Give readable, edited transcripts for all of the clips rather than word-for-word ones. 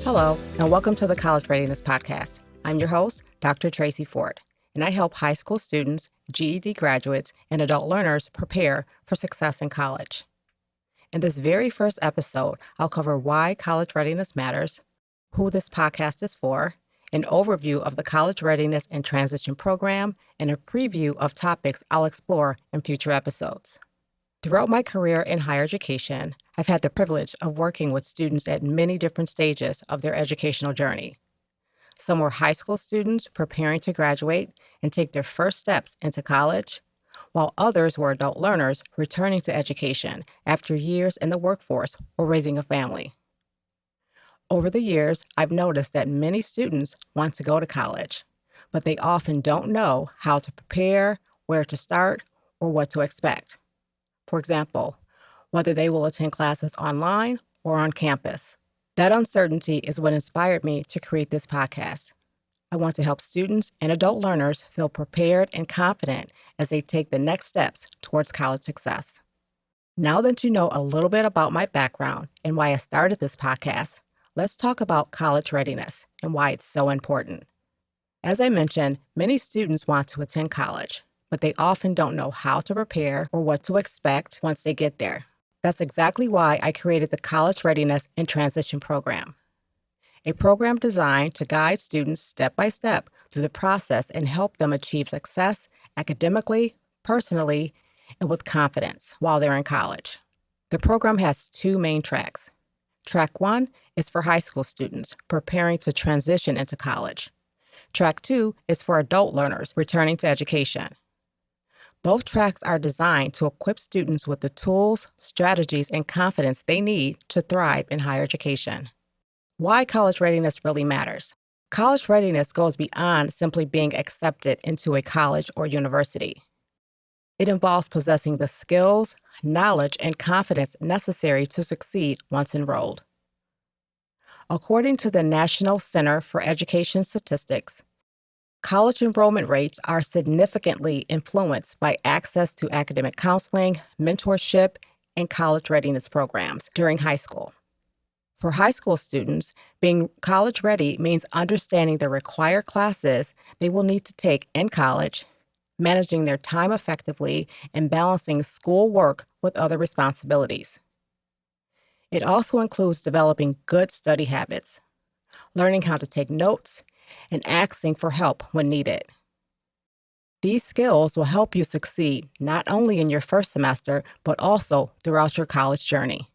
Hello, and welcome to the College Readiness Podcast. I'm your host, Dr. Tracy Ford, and I help high school students, GED graduates, and adult learners prepare for success in college. In this very first episode, I'll cover why college readiness matters, who this podcast is for, an overview of the College Readiness and Transition Program, and a preview of topics I'll explore in future episodes. Throughout my career in higher education, I've had the privilege of working with students at many different stages of their educational journey. Some were high school students preparing to graduate and take their first steps into college, while others were adult learners returning to education after years in the workforce or raising a family. Over the years, I've noticed that many students want to go to college, but they often don't know how to prepare, where to start, or what to expect. For example, whether they will attend classes online or on campus. That uncertainty is what inspired me to create this podcast. I want to help students and adult learners feel prepared and confident as they take the next steps towards college success. Now that you know a little bit about my background and why I started this podcast, let's talk about college readiness and why it's so important. As I mentioned, many students want to attend college, but they often don't know how to prepare or what to expect once they get there. That's exactly why I created the College Readiness and Transition Program, a program designed to guide students step by step through the process and help them achieve success academically, personally, and with confidence while they're in college. The program has two main tracks. Track 1 is for high school students preparing to transition into college. Track 2 is for adult learners returning to education. Both tracks are designed to equip students with the tools, strategies, and confidence they need to thrive in higher education. Why college readiness really matters. College readiness goes beyond simply being accepted into a college or university. It involves possessing the skills, knowledge, and confidence necessary to succeed once enrolled. According to the National Center for Education Statistics, college enrollment rates are significantly influenced by access to academic counseling, mentorship, and college readiness programs during high school. For high school students, being college ready means understanding the required classes they will need to take in college, managing their time effectively, and balancing school work with other responsibilities. It also includes developing good study habits, learning how to take notes, and asking for help when needed. These skills will help you succeed not only in your first semester, but also throughout your college journey.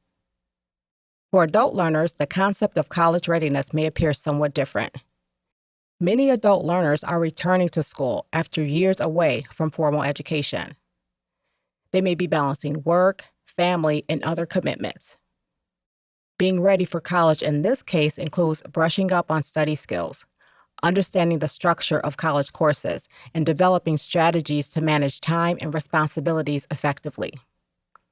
For adult learners, the concept of college readiness may appear somewhat different. Many adult learners are returning to school after years away from formal education. They may be balancing work, family, and other commitments. Being ready for college in this case includes brushing up on study skills, understanding the structure of college courses, and developing strategies to manage time and responsibilities effectively.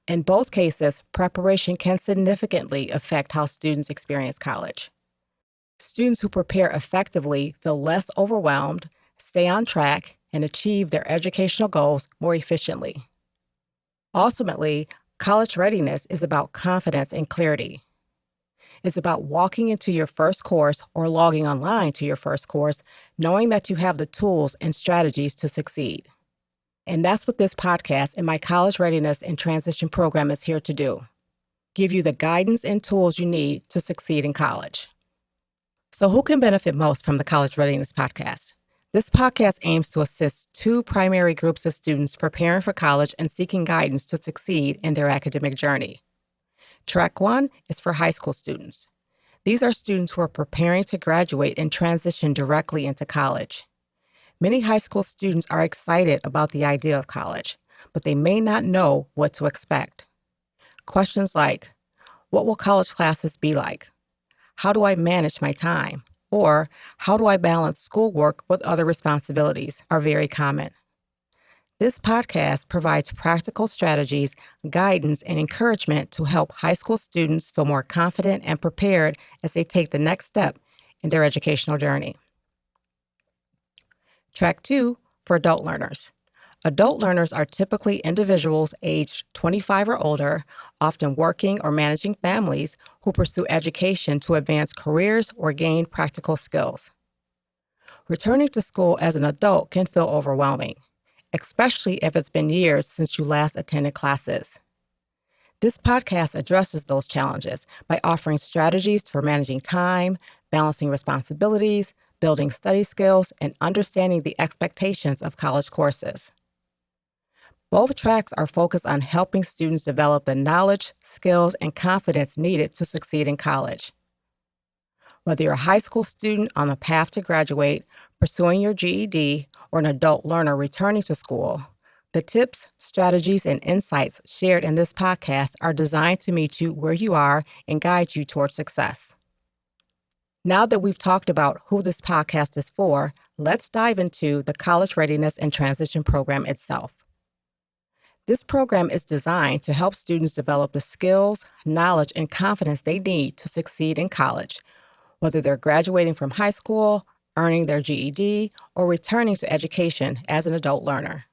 In both cases, preparation can significantly affect how students experience college. Students who prepare effectively feel less overwhelmed, stay on track, and achieve their educational goals more efficiently. Ultimately, college readiness is about confidence and clarity. It's about walking into your first course or logging online to your first course, knowing that you have the tools and strategies to succeed. And that's what this podcast and my College Readiness and Transition Program is here to do. Give you the guidance and tools you need to succeed in college. So who can benefit most from the College Readiness Podcast? This podcast aims to assist two primary groups of students preparing for college and seeking guidance to succeed in their academic journey. Track 1 is for high school students. These are students who are preparing to graduate and transition directly into college. Many high school students are excited about the idea of college, but they may not know what to expect. Questions like, what will college classes be like? How do I manage my time? Or how do I balance schoolwork with other responsibilities are very common. This podcast provides practical strategies, guidance, and encouragement to help high school students feel more confident and prepared as they take the next step in their educational journey. Track 2 for adult learners. Adult learners are typically individuals aged 25 or older, often working or managing families, who pursue education to advance careers or gain practical skills. Returning to school as an adult can feel overwhelming, especially if it's been years since you last attended classes. This podcast addresses those challenges by offering strategies for managing time, balancing responsibilities, building study skills, and understanding the expectations of college courses. Both tracks are focused on helping students develop the knowledge, skills, and confidence needed to succeed in college. Whether you're a high school student on the path to graduate, pursuing your GED, or an adult learner returning to school, the tips, strategies, and insights shared in this podcast are designed to meet you where you are and guide you towards success. Now that we've talked about who this podcast is for, let's dive into the College Readiness and Transition Program itself. This program is designed to help students develop the skills, knowledge, and confidence they need to succeed in college, whether they're graduating from high school, earning their GED, or returning to education as an adult learner.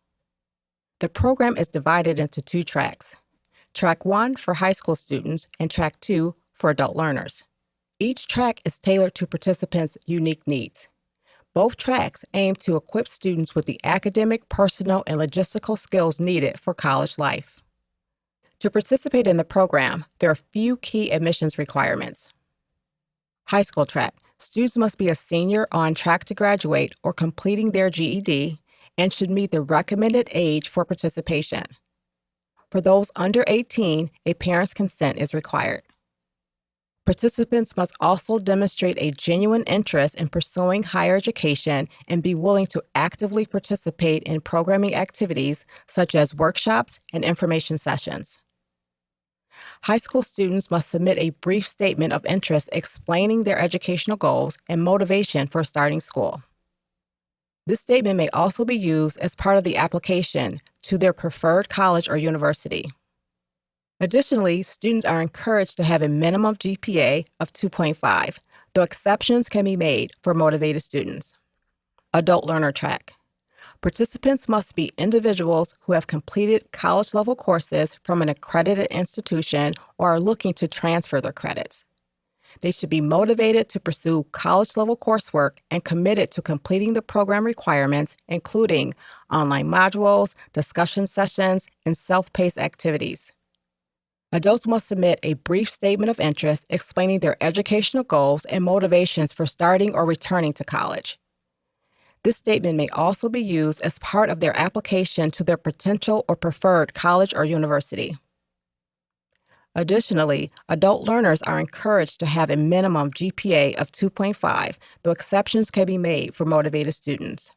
The program is divided into 2 tracks, Track 1 for high school students and Track 2 for adult learners. Each track is tailored to participants' unique needs. Both tracks aim to equip students with the academic, personal, and logistical skills needed for college life. To participate in the program, there are a few key admissions requirements. High school track. Students must be a senior on track to graduate or completing their GED and should meet the recommended age for participation. For those under 18, a parent's consent is required. Participants must also demonstrate a genuine interest in pursuing higher education and be willing to actively participate in programming activities such as workshops and information sessions. High school students must submit a brief statement of interest explaining their educational goals and motivation for starting school. This statement may also be used as part of the application to their preferred college or university. Additionally, students are encouraged to have a minimum GPA of 2.5, though exceptions can be made for motivated students. Adult learner track. Participants must be individuals who have completed college-level courses from an accredited institution or are looking to transfer their credits. They should be motivated to pursue college-level coursework and committed to completing the program requirements, including online modules, discussion sessions, and self-paced activities. Adults must submit a brief statement of interest explaining their educational goals and motivations for starting or returning to college. This statement may also be used as part of their application to their potential or preferred college or university. Additionally, adult learners are encouraged to have a minimum GPA of 2.5, though exceptions can be made for motivated students.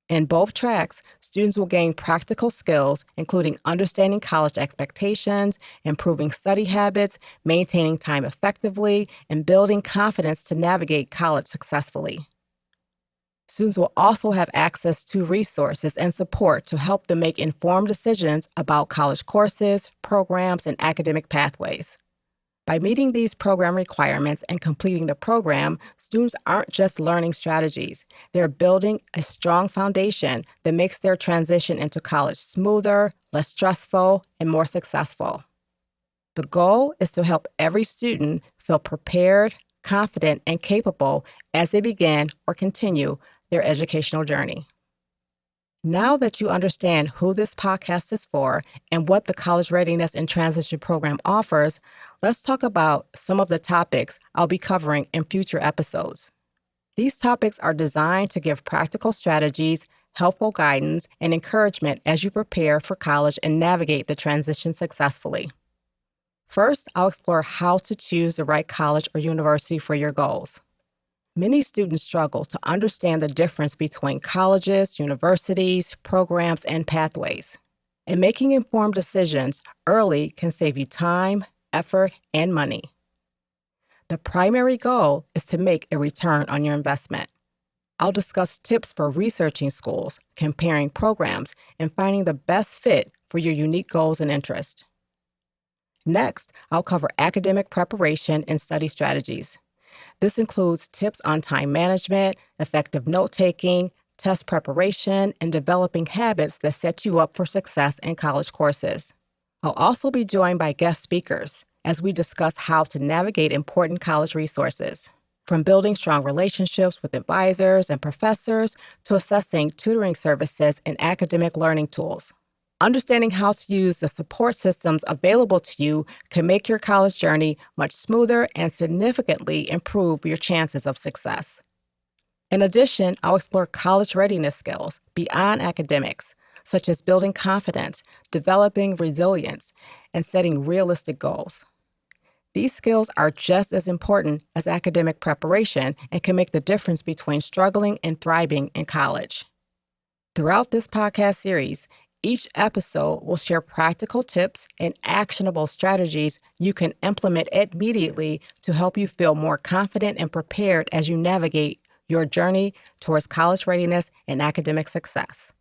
In both tracks, students will gain practical skills, including understanding college expectations, improving study habits, maintaining time effectively, and building confidence to navigate college successfully. Students will also have access to resources and support to help them make informed decisions about college courses, programs, and academic pathways. By meeting these program requirements and completing the program, students aren't just learning strategies. They're building a strong foundation that makes their transition into college smoother, less stressful, and more successful. The goal is to help every student feel prepared, confident, and capable as they begin or continue their educational journey. Now that you understand who this podcast is for and what the College Readiness and Transition Program offers, let's talk about some of the topics I'll be covering in future episodes. These topics are designed to give practical strategies, helpful guidance, and encouragement as you prepare for college and navigate the transition successfully. First, I'll explore how to choose the right college or university for your goals. Many students struggle to understand the difference between colleges, universities, programs, and pathways. And making informed decisions early can save you time, effort, and money. The primary goal is to make a return on your investment. I'll discuss tips for researching schools, comparing programs, and finding the best fit for your unique goals and interests. Next, I'll cover academic preparation and study strategies. This includes tips on time management, effective note-taking, test preparation, and developing habits that set you up for success in college courses. I'll also be joined by guest speakers as we discuss how to navigate important college resources, from building strong relationships with advisors and professors to assessing tutoring services and academic learning tools. Understanding how to use the support systems available to you can make your college journey much smoother and significantly improve your chances of success. In addition, I'll explore college readiness skills beyond academics, such as building confidence, developing resilience, and setting realistic goals. These skills are just as important as academic preparation and can make the difference between struggling and thriving in college. Throughout this podcast series, each episode will share practical tips and actionable strategies you can implement immediately to help you feel more confident and prepared as you navigate your journey towards college readiness and academic success.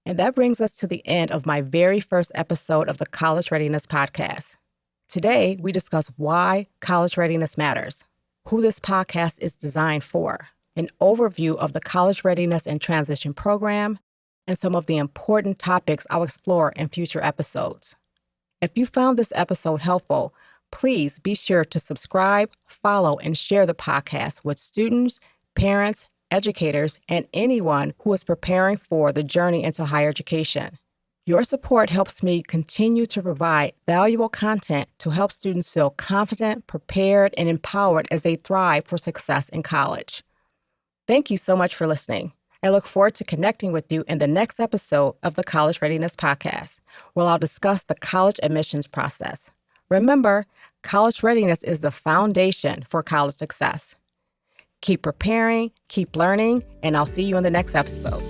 And that brings us to the end of my very first episode of the College Readiness Podcast. Today, we discuss why college readiness matters, who this podcast is designed for, an overview of the College Readiness and Transition Program, and some of the important topics I'll explore in future episodes. If you found this episode helpful, please be sure to subscribe, follow, and share the podcast with students, parents, educators, and anyone who is preparing for the journey into higher education. Your support helps me continue to provide valuable content to help students feel confident, prepared, and empowered as they thrive for success in college. Thank you so much for listening. I look forward to connecting with you in the next episode of the College Readiness Podcast, where I'll discuss the college admissions process. Remember, college readiness is the foundation for college success. Keep preparing, keep learning, and I'll see you in the next episode.